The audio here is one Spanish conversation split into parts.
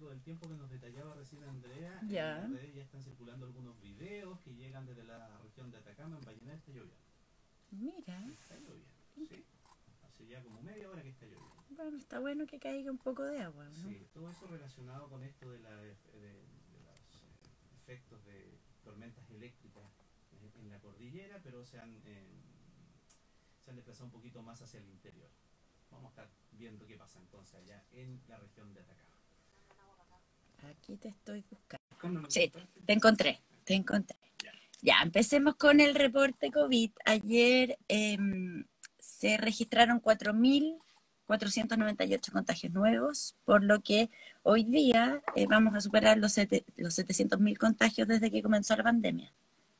propósito del tiempo que nos detallaba recién Andrea, en Ya. las redes ya están circulando algunos videos que llegan desde la región de Atacama. En Vallenar está lloviendo. Mira, Está lloviendo, ¿sí? Hace ya como media hora que está lloviendo. bueno, está bueno que caiga un poco de agua, ¿no? Sí, todo eso relacionado con esto de, de los efectos de tormentas eléctricas en la cordillera, pero se han desplazado un poquito más hacia el interior. Vamos a estar viendo qué pasa entonces allá en la región de Atacama. Aquí te estoy buscando. ¿Cuándo me Sí, encontraste? te encontré, te encontré. Ya. Ya, empecemos con el reporte COVID. Ayer se registraron 4.498 contagios nuevos, por lo que hoy día vamos a superar los 700.000 contagios desde que comenzó la pandemia.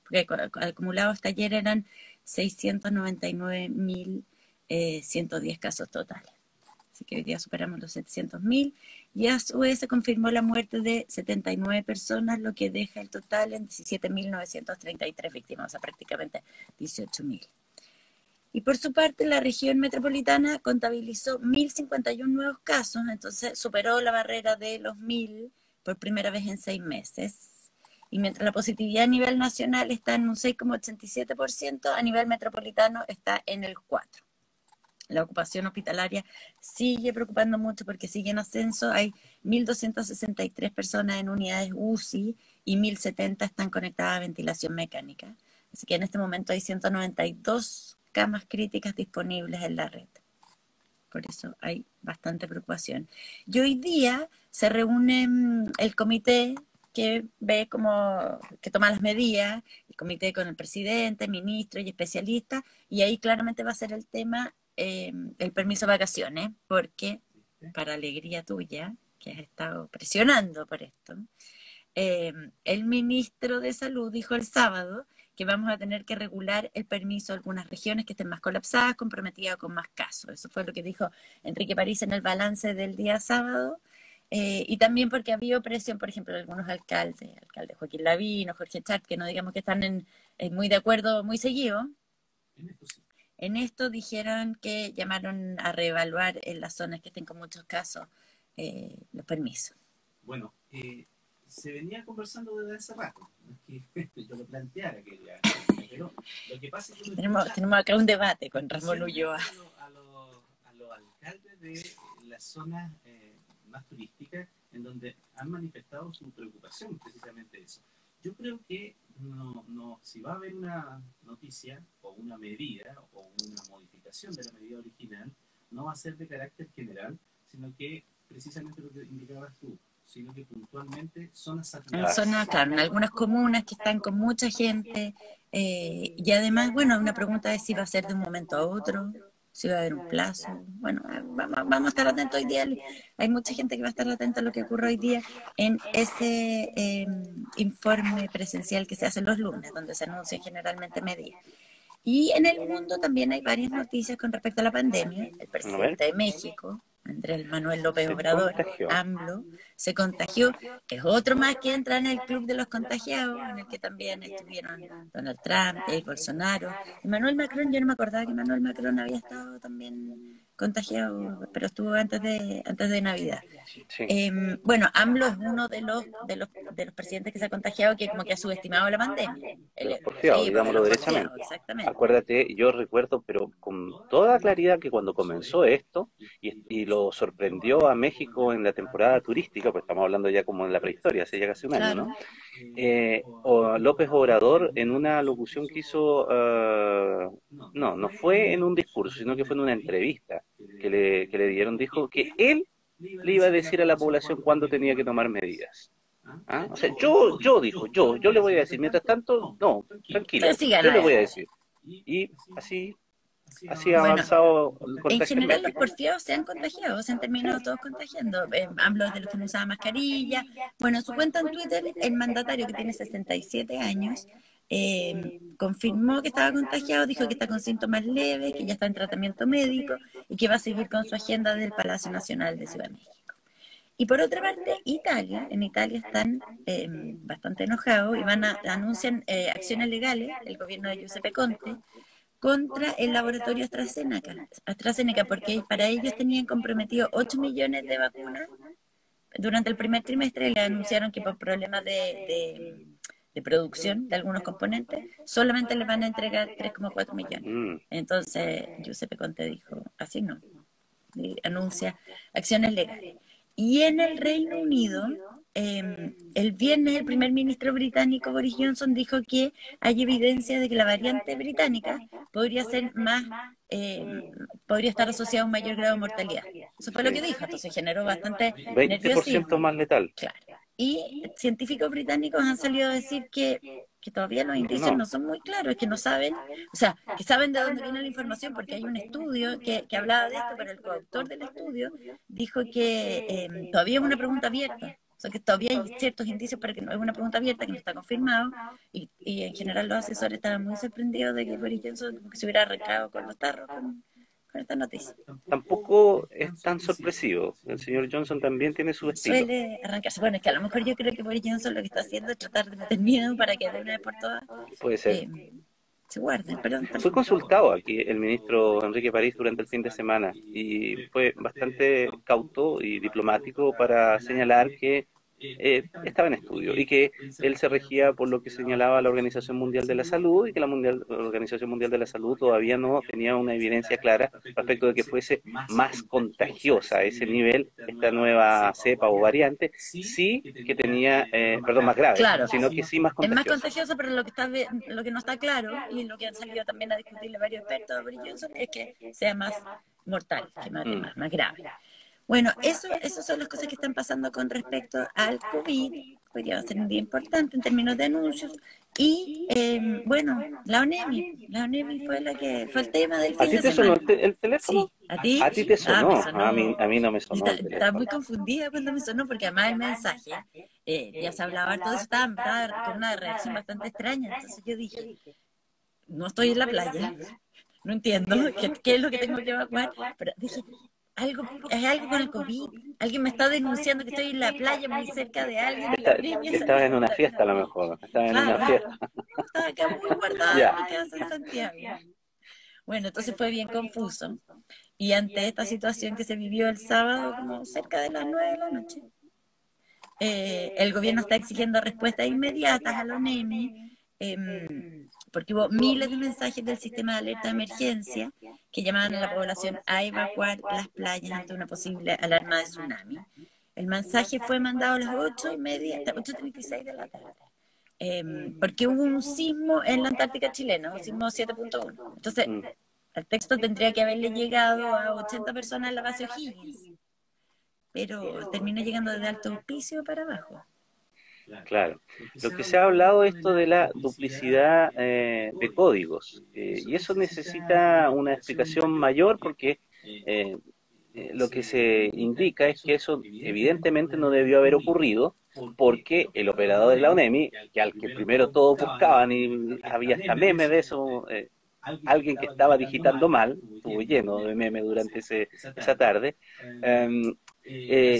Porque acumulados hasta ayer eran 699.110 casos totales. Así que hoy día superamos los 700.000 y a su vez se confirmó la muerte de 79 personas, lo que deja el total en 17.933 víctimas, o sea, prácticamente 18.000. Y por su parte, la región metropolitana contabilizó 1.051 nuevos casos, entonces superó la barrera de los 1.000 por primera vez en 6 meses. Y mientras la positividad a nivel nacional está en un 6,87%, a nivel metropolitano está en el 4%. La ocupación hospitalaria sigue preocupando mucho porque sigue en ascenso. Hay 1.263 personas en unidades UCI y 1.070 están conectadas a ventilación mecánica. Así que en este momento hay 192 camas críticas disponibles en la red. Por eso hay bastante preocupación. Y hoy día se reúne el comité que ve cómo, que toma las medidas, el comité con el presidente, ministro y especialistas, y ahí claramente va a ser el tema el permiso de vacaciones, porque para alegría tuya, que has estado presionando por esto, el ministro de Salud dijo el sábado que vamos a tener que regular el permiso a algunas regiones que estén más colapsadas, comprometidas con más casos. Eso fue lo que dijo Enrique París en el balance del día sábado. Y también porque ha habido presión, por ejemplo, de algunos alcaldes, alcalde Joaquín Lavín o Jorge Chart, que no digamos que están muy de acuerdo muy seguido. En esto dijeron que llamaron a reevaluar en las zonas que estén con muchos casos los permisos. Bueno, se venía conversando desde hace rato, no es que yo lo planteara, pero lo que pasa es que tenemos acá un debate con Ramón Ulloa. A los alcaldes de las zonas más turísticas en donde han manifestado su preocupación, precisamente eso. Yo creo que si va a haber una noticia o una medida o una modificación de la medida original, no va a ser de carácter general, sino que precisamente lo que indicabas tú, sino que puntualmente zonas saturadas. Zonas, claro, en algunas comunas que están con mucha gente, y además, bueno, una pregunta es si va a ser de un momento a otro, si va a haber un plazo. Bueno, vamos a estar atentos hoy día. Hay mucha gente que va a estar atenta a lo que ocurre hoy día en ese informe presencial que se hace los lunes, donde se anuncian generalmente medidas. Y en el mundo también hay varias noticias con respecto a la pandemia. El presidente de México, Andrés Manuel López Obrador, AMLO, se contagió. Es otro más que entra en el club de los contagiados, en el que también estuvieron Donald Trump, Bolsonaro. Emmanuel Macron, yo no me acordaba que Emmanuel Macron había estado también contagiado, pero estuvo antes de Navidad. Sí. Bueno, AMLO es uno de los presidentes que se ha contagiado que como que ha subestimado la pandemia. De los porfiados, digámoslo derechamente. Exactamente. Acuérdate, yo recuerdo, pero con toda claridad, que cuando comenzó esto y lo sorprendió a México en la temporada turística, pues estamos hablando ya como en la prehistoria, hace ya casi un año, ¿no? López Obrador, en una locución que hizo, no fue en un discurso, sino que fue en una entrevista que le dieron, dijo que él le iba a decir a la población cuándo tenía que tomar medidas. ¿Ah? O sea, yo le voy a decir, mientras tanto, no, tranquilo, yo le voy a decir. Y así ha avanzado el contagio. En general los porfiados se han contagiado, se han terminado todos contagiando. AMLO es de los que no usaba mascarilla. Bueno, en su cuenta en Twitter, el mandatario, que tiene 67 años, confirmó que estaba contagiado, dijo que está con síntomas leves, que ya está en tratamiento médico y que va a seguir con su agenda del Palacio Nacional de Ciudad de México. Y por otra parte, en Italia están bastante enojados y anuncian acciones legales, el gobierno de Giuseppe Conte, contra el laboratorio AstraZeneca, porque para ellos tenían comprometido 8 millones de vacunas durante el primer trimestre le anunciaron que por problemas de producción de algunos componentes, solamente le van a entregar 3,4 millones. Entonces, Giuseppe Conte dijo, así no, y anuncia acciones legales. Y en el Reino Unido, el viernes el primer ministro británico Boris Johnson dijo que hay evidencia de que la variante británica podría ser más, podría estar asociada a un mayor grado de mortalidad. Eso fue lo que dijo, entonces generó bastante 20% más letal. Claro. Y científicos británicos han salido a decir que todavía los indicios no son muy claros, que no saben, o sea, que saben de dónde viene la información, porque hay un estudio que hablaba de esto, pero el coautor del estudio dijo que todavía es una pregunta abierta. O sea, que todavía hay ciertos indicios, pero que no es una pregunta abierta, que no está confirmado, y en general los asesores estaban muy sorprendidos de que Boris Johnson se hubiera arrancado con los tarros con esta noticia. Tampoco es tan sorpresivo. El señor Johnson también tiene su estilo. Suele arrancarse. Bueno, es que a lo mejor yo creo que Boris Johnson lo que está haciendo es tratar de meter miedo para que de una vez por todas puede ser. Se guarden. Perdón. Fue consultado aquí el ministro Enrique París durante el fin de semana y fue bastante cauto y diplomático para señalar que estaba en estudio y que él se regía por lo que señalaba la Organización Mundial de la Salud y que la Organización Mundial de la Salud todavía no tenía una evidencia clara respecto de que fuese más contagiosa a ese nivel esta nueva cepa o variante, sí que tenía, más grave, claro, sino que sí más contagiosa. Es más contagiosa, pero lo que no está claro y lo que han salido también a discutirle varios expertos de Boris Johnson es que sea más mortal, que más grave. Bueno, eso son las cosas que están pasando con respecto al COVID. Podría ser un día importante en términos de anuncios. Y, bueno, la ONEMI fue el tema del fin de semana. ¿A ti te sonó el teléfono? Sí. ¿A ti? ¿A ti te sonó? Sonó. A mí no me sonó el teléfono. Estaba muy confundida cuando me sonó, porque además el mensaje, ya se hablaba harto de eso, estaba con una reacción bastante extraña. Entonces yo dije, no estoy en la playa, no entiendo qué es lo que tengo que evacuar, pero dije, es algo con el COVID. Alguien me está denunciando que estoy en la playa muy cerca de alguien. Estaba en una fiesta a lo mejor. Estaba en una fiesta. Estaba acá muy guardada en mi casa en Santiago. Bueno, entonces fue bien confuso. Y ante esta situación que se vivió el sábado, como cerca de las 9 de la noche, el gobierno está exigiendo respuestas inmediatas a la ONEMI, porque hubo miles de mensajes del sistema de alerta de emergencia que llamaban a la población a evacuar las playas ante una posible alarma de tsunami. El mensaje fue mandado a las 8:30, hasta 8:36 de la tarde, porque hubo un sismo en la Antártica chilena, un sismo 7.1. Entonces, el texto tendría que haberle llegado a 80 personas en la base O'Higgins, pero terminó llegando desde Alto Hospicio para abajo. Claro, lo que se ha hablado esto de la duplicidad de códigos, y eso necesita una explicación mayor porque lo que se indica es que eso evidentemente no debió haber ocurrido porque el operador de la ONEMI, que al que primero todos buscaban y había hasta memes de eso, alguien que estaba digitando mal, estuvo lleno de memes durante esa tarde,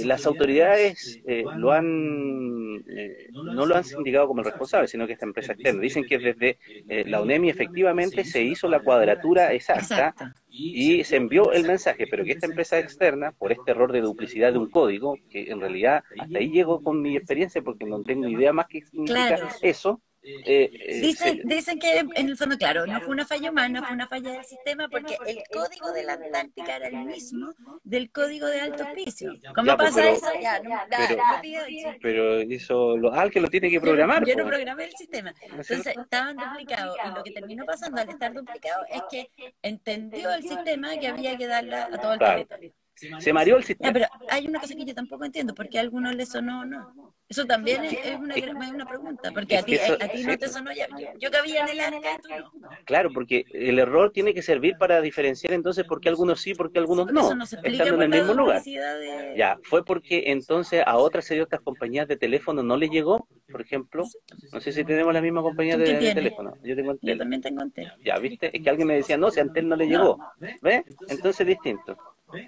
las autoridades no lo han indicado como el responsable, sino que esta empresa externa. Dicen que desde la ONEMI efectivamente se hizo la cuadratura exacta y se envió el mensaje, pero que esta empresa externa, por este error de duplicidad de un código, que en realidad hasta ahí llego con mi experiencia porque no tengo idea más que significa eso. Dicen que en el fondo, claro, no fue una falla humana, fue una falla del sistema, porque el código de la Antártica era el mismo del código de Alto Hospicio. ¿Cómo ya, pasa eso? Ya, pero eso, que lo tiene que programar. Yo no programé el sistema. Entonces, estaban duplicados, y lo que terminó pasando al estar duplicado es que entendió el sistema que había que darle a todo el territorio. Se mareó el sistema. Pero hay una cosa que yo tampoco entiendo, ¿por qué a algunos les sonó o no? Eso también es una pregunta, porque a ti no te sonó ya. Yo cabía en el arca y tú no. Claro, porque el error tiene que servir para diferenciar entonces por qué algunos sí, por qué algunos no, estando en el mismo lugar. Ya, fue porque entonces a otras de estas compañías de teléfono no les llegó, por ejemplo, no sé si tenemos la misma compañía de teléfono. Yo también tengo Antel. Ya, ¿viste? Es que alguien me decía, no, si Antel no le llegó. ¿Ves? Entonces es distinto.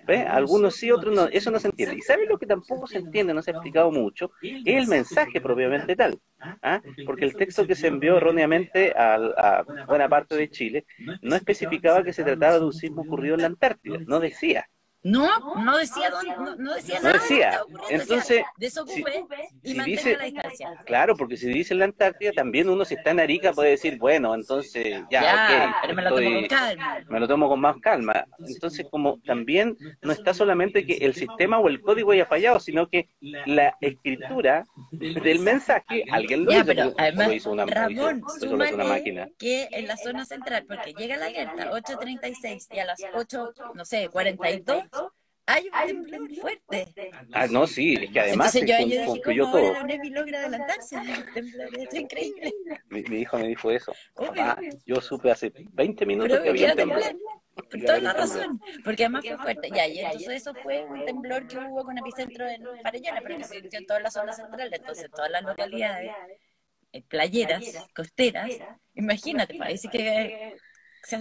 ¿Ves? Algunos sí, otros no. Eso no se entiende. ¿Y sabes lo que tampoco se entiende? No se ha explicado mucho. Es el mensaje propiamente tal. Porque el texto que se envió erróneamente a buena parte de Chile no especificaba que se trataba de un sismo ocurrido en la Antártida. No decía. No decía dónde, no decía No nada de lo que decía. estaba ocurriendo, Entonces, decía, si, desocupe y si mantenga dice, la distancia. claro, porque si dice en la Antártida, también uno si está en Arica puede decir, bueno, entonces ya, ok, Ya, pero me lo tomo con calma. me lo tomo con más calma. Entonces, como también no está solamente que el sistema o el código haya fallado, sino que la escritura del mensaje, alguien lo Ya, hizo, pero o lo además, hizo una, Ramón, lo hizo una súmale máquina. que en la zona central, porque llega la alerta 8:36 y a las 8, no sé, 42, hay un temblor fuerte. Ah, no, sí, es que además Entonces se yo dije, ¿cómo concluyó ahora todo. la UNESMI logra adelantarse al temblor? Esto es increíble. Mi hijo me dijo eso. Obvio. Papá, yo supe hace 20 minutos Pero que que había un era temblor. temblor. Por Que toda había la un temblor. razón, porque además fue fuerte. Ya, y entonces eso fue un temblor que hubo con epicentro en Farellones, pero que se sintió en toda la zona central, entonces todas las localidades playeras, costeras, imagínate, parece que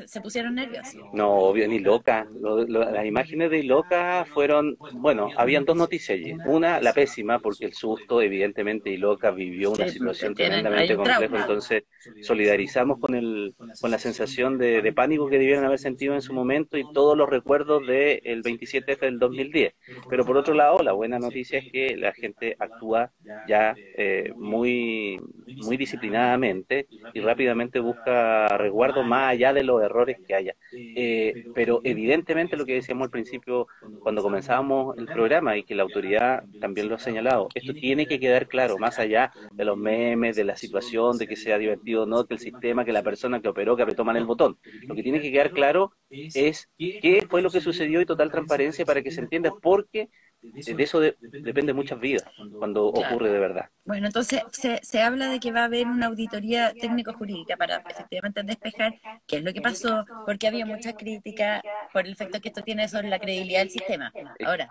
se pusieron nerviosos. No, obvio, ni loca. Las imágenes de Iloca fueron, bueno, habían dos noticias allí. Una, la pésima, porque el susto, evidentemente, Iloca vivió una Sí, porque situación hay tremendamente un compleja, trauma. entonces solidarizamos con la sensación de pánico que debieron haber sentido en su momento y todos los recuerdos del 27F del 2010. Pero por otro lado, la buena noticia es que la gente actúa ya muy disciplinadamente y rápidamente busca resguardo más allá de los errores que haya. Pero evidentemente lo que decíamos al principio cuando comenzábamos el programa y que la autoridad también lo ha señalado, esto tiene que quedar claro, más allá de los memes, de la situación, de que sea divertido o no, que el sistema, que la persona que operó, que apretó mal el botón. Lo que tiene que quedar claro es qué fue lo que sucedió y total transparencia para que se entienda, porque de eso depende muchas vidas cuando Claro. ocurre de verdad. Bueno, entonces se habla de que va a haber una auditoría técnico-jurídica para efectivamente despejar qué es lo que pasó, porque había mucha crítica por el efecto que esto tiene sobre la credibilidad del sistema. Ahora,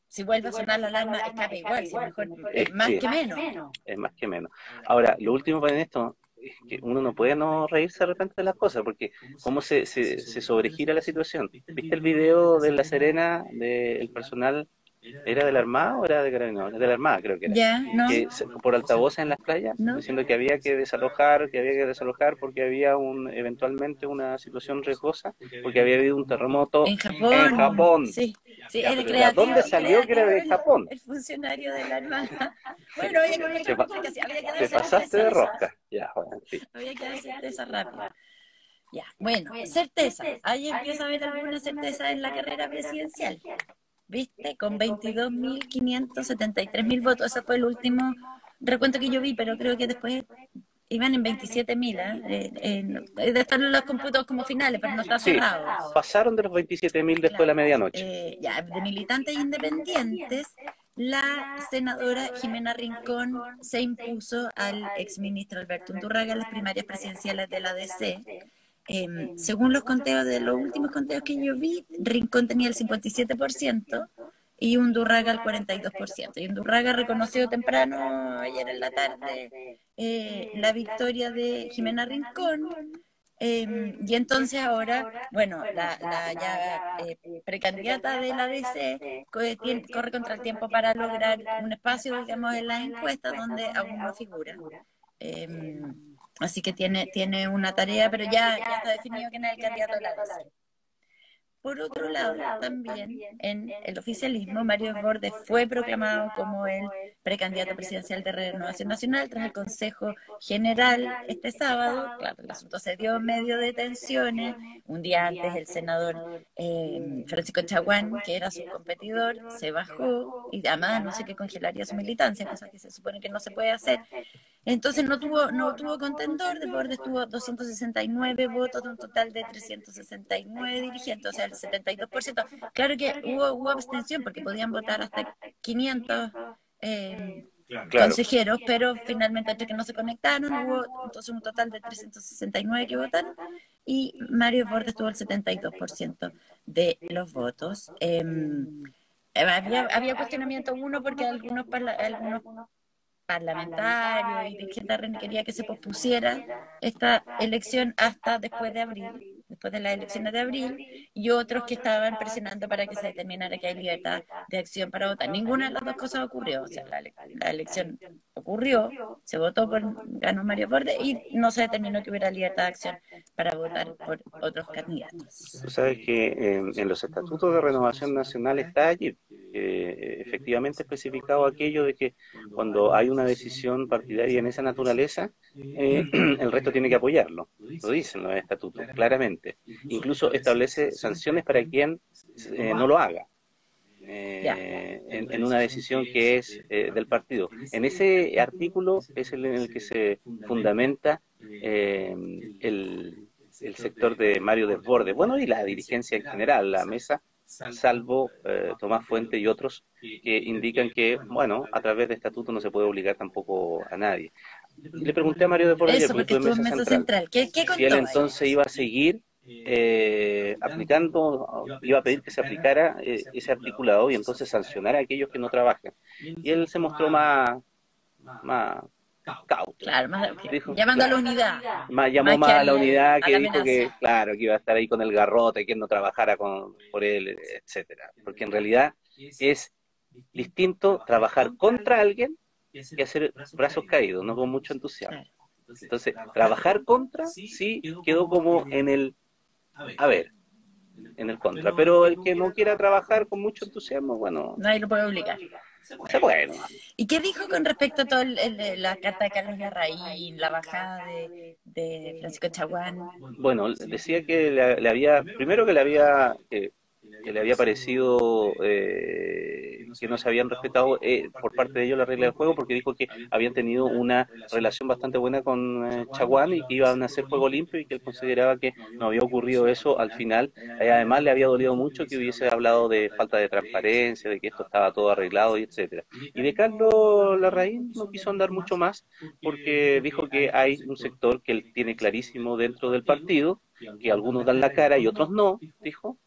si vuelve a sonar la alarma, escape igual, si es mejor, es más Sí, que menos. es más que menos. Ahora, lo último para esto es que uno no puede no reírse de repente de las cosas, porque cómo se sobregira la situación. ¿Viste el video de La Serena, del personal? ¿Era de la Armada o era de Carabineros? De la Armada, creo que era. Ya, ¿no? Que por altavoces en las playas, ¿No? diciendo que había que desalojar porque había eventualmente una situación riesgosa, porque había habido un terremoto En en Japón, Japón. sí, sí, Ya, era pero ¿de dónde salió que era de creativo Japón? el funcionario de la Armada. Bueno, había que encontrar una explicación, había que dar Te pasaste de certeza, rosca. Ya, bueno, sí. había que dar certeza rápida. Ya, bueno, certeza. Ahí empieza a haber alguna certeza en la carrera presidencial. ¿Viste? Con 22.573.000 votos. Ese fue el último recuento que yo vi, pero creo que después iban en 27.000. Están los cómputos como finales, pero no está Sí, cerrado. pasaron de los 27.000 después de la medianoche. Ya, de militantes independientes, la senadora Jimena Rincón se impuso al exministro Alberto Undurraga en las primarias presidenciales de la DC. Según los conteos de los últimos conteos que yo vi, Rincón tenía el 57% y Undurraga el 42%. Y Undurraga reconoció temprano, ayer en la tarde, la victoria de Jimena Rincón. Y entonces ahora, bueno, la ya precandidata de la DC corre contra el tiempo para lograr un espacio, digamos, en las encuestas donde aún no figura. Así que tiene una tarea, pero ya está definido quién es el candidato de la DC. Por otro lado, también en el oficialismo, Mario Desbordes fue proclamado como el precandidato presidencial de Renovación Nacional tras el Consejo General este sábado. Claro, el asunto se dio en medio de tensiones. Un día antes, el senador Francisco Chaguán, que era su competidor, se bajó y además no sé qué congelaría su militancia, cosa que se supone que no se puede hacer. Entonces no tuvo contendor, Desbordes tuvo 269 votos de un total de 369 dirigentes, o sea, el 72%. Claro que hubo abstención porque podían votar hasta 500 consejeros, pero finalmente entre que no se conectaron hubo entonces un total de 369 que votaron y Mario Desbordes tuvo el 72% de los votos. Había cuestionamiento uno porque algunos parlamentarios y dirigentes quería que se pospusiera esta elección hasta después de abril, después de las elecciones de abril, y otros que estaban presionando para que se determinara que hay libertad de acción para votar. Ninguna de las dos cosas ocurrió. O sea, la elección ocurrió, se votó ganó Mario Borde y no se determinó que hubiera libertad de acción para votar por otros candidatos. Tú sabes que en los estatutos de Renovación Nacional está allí efectivamente especificado aquello de que cuando hay una decisión partidaria en esa naturaleza, el resto tiene que apoyarlo. Lo dicen los estatutos, claramente. Incluso establece sanciones para quien no lo haga. En una decisión que es del partido. En ese artículo es en el que se fundamenta el sector de Mario Desbordes, bueno, y la dirigencia en general, la mesa, salvo Tomás Fuente y otros que indican que, bueno, a través de estatuto no se puede obligar tampoco a nadie. Le pregunté a Mario Desbordes ayer, porque estuvo en Mesa Central, ¿Qué si él entonces iba a seguir aplicando, iba a pedir que se aplicara ese articulado y entonces sancionar a aquellos que no trabajan. Y él se mostró más cauto. Claro, dijo, llamando a la unidad. Llamó más a la unidad, que dijo que, claro, que iba a estar ahí con el garrote, que él no trabajara por él, etcétera. Porque en realidad es distinto trabajar contra alguien que hacer brazos caídos, no con mucho entusiasmo. Entonces, trabajar contra, sí, quedó como en el, en el contra. Pero el que no quiera trabajar con mucho entusiasmo, bueno, nadie lo puede obligar. Se puede. ¿Y qué dijo con respecto a todo la carta de Carlos Larraín, la bajada de Francisco Chaguán? Bueno, decía que le había, primero que le había parecido que no se habían respetado por parte de ellos la regla del juego, porque dijo que habían tenido una relación bastante buena con Chaguán y que iban a hacer juego limpio, y que él consideraba que no había ocurrido eso al final. Además, le había dolido mucho que hubiese hablado de falta de transparencia, de que esto estaba todo arreglado, y etcétera. Y de Carlos Larraín no quiso andar mucho más, porque dijo que hay un sector que él tiene clarísimo dentro del partido, que algunos dan la cara y otros no, dijo.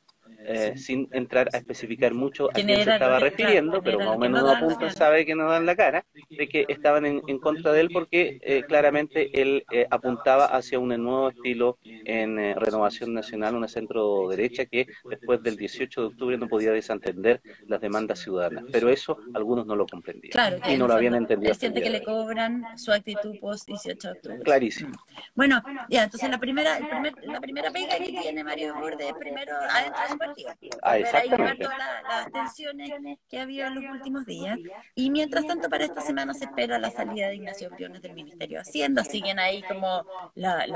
Sin entrar a especificar mucho a quién se estaba refiriendo, pero más o menos uno apunta, sabe que no dan la cara, de que estaban en contra de él, porque claramente él apuntaba hacia un nuevo estilo en Renovación Nacional, una centro derecha que después del 18 de octubre no podía desentender las demandas ciudadanas, pero eso algunos no lo comprendían, claro, y no lo habían entendido. Él siente que le cobran su actitud post 18 de octubre. Clarísimo. Bueno, ya, entonces la primera pega que tiene Mario Desbordes es primero adentro de su partido. Exactamente. Todas las tensiones que ha habido en los últimos días. Y mientras tanto, para esta semana se espera la salida de Ignacio Briones del Ministerio de Hacienda. Siguen ahí como las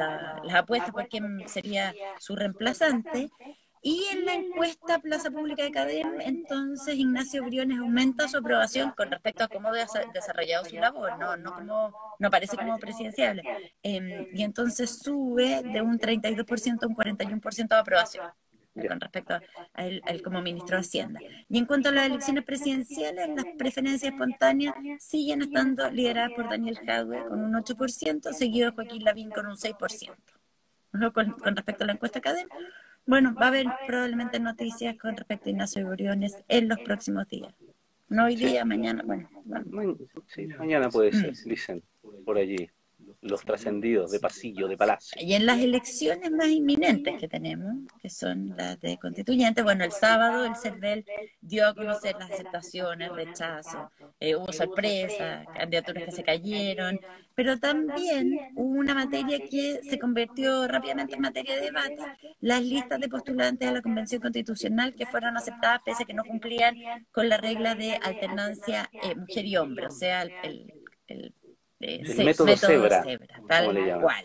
apuestas por quién sería su reemplazante. Y en la encuesta Plaza Pública de CADEM, entonces Ignacio Briones aumenta su aprobación con respecto a cómo ha desarrollado su labor, no parece como presidenciable. Y entonces sube de un 32% a un 41% de aprobación con respecto a él como ministro de Hacienda. Y en cuanto a las elecciones presidenciales, las preferencias espontáneas siguen estando lideradas por Daniel Jadwe con un 8%, seguido de Joaquín Lavín con un 6%. Con respecto a la encuesta CADEM, bueno, va a haber probablemente noticias con respecto a Ignacio Briones en los próximos días. No hoy día, mañana, bueno. Sí, mañana puede ser, dicen por allí los trascendidos de pasillo, de palacio. Y en las elecciones más inminentes que tenemos, que son las de constituyentes, bueno, el sábado el CERVEL dio a conocer las aceptaciones, rechazos, hubo sorpresas, candidaturas que se cayeron, pero también hubo una materia que se convirtió rápidamente en materia de debate, las listas de postulantes a la Convención Constitucional que fueron aceptadas pese a que no cumplían con la regla de alternancia mujer y hombre, o sea, el método Zebra, tal cual.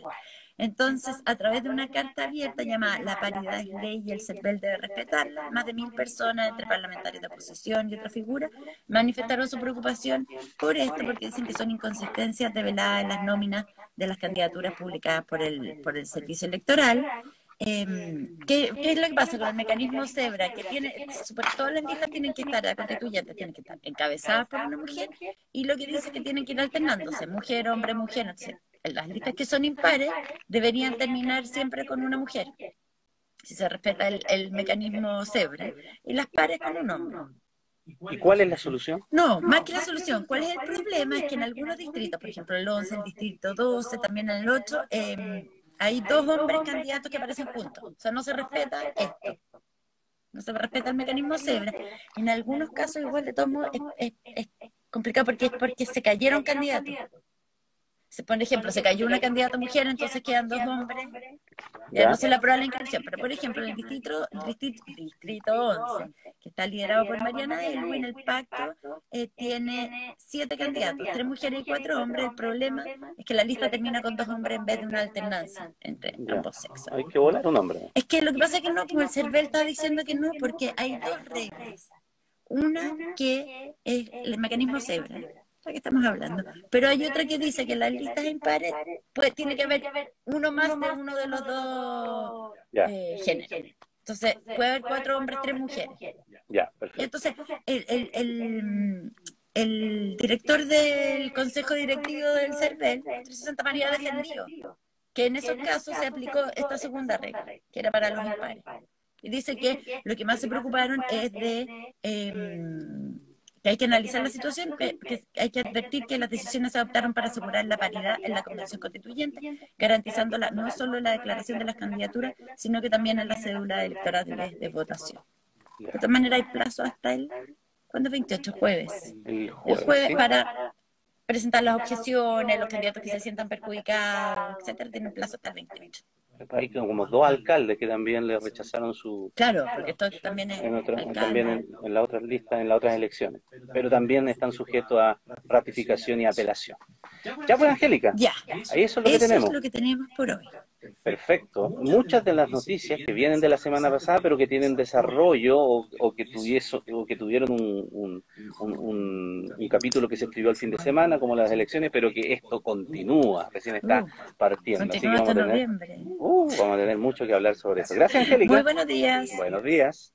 Entonces, a través de una carta abierta llamada La paridad es ley y el CERVEL debe respetarla, más de 1000 personas, entre parlamentarios de oposición y otras figuras, manifestaron su preocupación por esto, porque dicen que son inconsistencias develadas en las nóminas de las candidaturas publicadas por el Servicio Electoral. ¿Qué es lo que pasa con el mecanismo Zebra? Que todas las listas tienen que estar, las constituyentes tienen que estar encabezadas por una mujer, y lo que dice es que tienen que ir alternándose, mujer, hombre, mujer. Entonces, las listas que son impares deberían terminar siempre con una mujer, si se respeta el mecanismo Zebra, y las pares con un hombre. ¿Y cuál es la solución? No, más que la solución, ¿cuál es el problema? Es que en algunos distritos, por ejemplo el 11, el distrito 12, también en el 8, hay 2 hombres candidatos que aparecen juntos. O sea, no se respeta esto. No se respeta el mecanismo cebra. En algunos casos, igual de todos modos, es complicado porque se cayeron candidatos. Por ejemplo, se cayó una candidata mujer, entonces quedan 2 hombres. Ya no se le aprueba la inscripción. Pero, por ejemplo, en el distrito 11, que está liderado por Mariana Elwin, el pacto tiene 7 candidatos, 3 mujeres y 4 hombres. El problema es que la lista termina con 2 hombres en vez de una alternancia entre ambos sexos. Hay que volar un hombre. Es que lo que pasa es que no, como el CERVEL está diciendo que no, porque hay 2 reglas. Una que es el mecanismo cebra, de que estamos hablando, pero hay otra que dice que las listas impares pues tiene que haber uno más de uno de los 2 géneros. Entonces puede haber 4 hombres, 3 mujeres. Ya, perfecto. Entonces el director del consejo directivo del CERVEL, Patricio Santa María, defendió que en esos casos se aplicó esta segunda regla, que era para los impares. Y dice que lo que más se preocuparon es de que hay que analizar la situación, que hay que advertir que las decisiones se adoptaron para asegurar la paridad en la Convención Constituyente, garantizando no solo la declaración de las candidaturas, sino que también en la cédula electoral de votación. De todas maneras, hay plazo hasta ¿cuándo es 28? Jueves. El jueves ¿sí? Para presentar las objeciones, los candidatos que se sientan perjudicados, etcétera, tienen plazo hasta el 28. Hay como 2 alcaldes que también le rechazaron su... Claro, porque esto también es... también en las otras listas, en las otras elecciones. Pero también están sujetos a ratificación y apelación. Ya pues, Angélica. Ya. Ahí eso es lo que tenemos. Eso es lo que tenemos por hoy. Perfecto. Muchas de las noticias que vienen de la semana pasada, pero que tienen desarrollo o que tuvieron un capítulo que se escribió el fin de semana, como las elecciones, pero que esto continúa, recién está partiendo. Así que vamos a tener mucho que hablar sobre eso. Gracias, Angélica. Muy buenos días. Buenos días.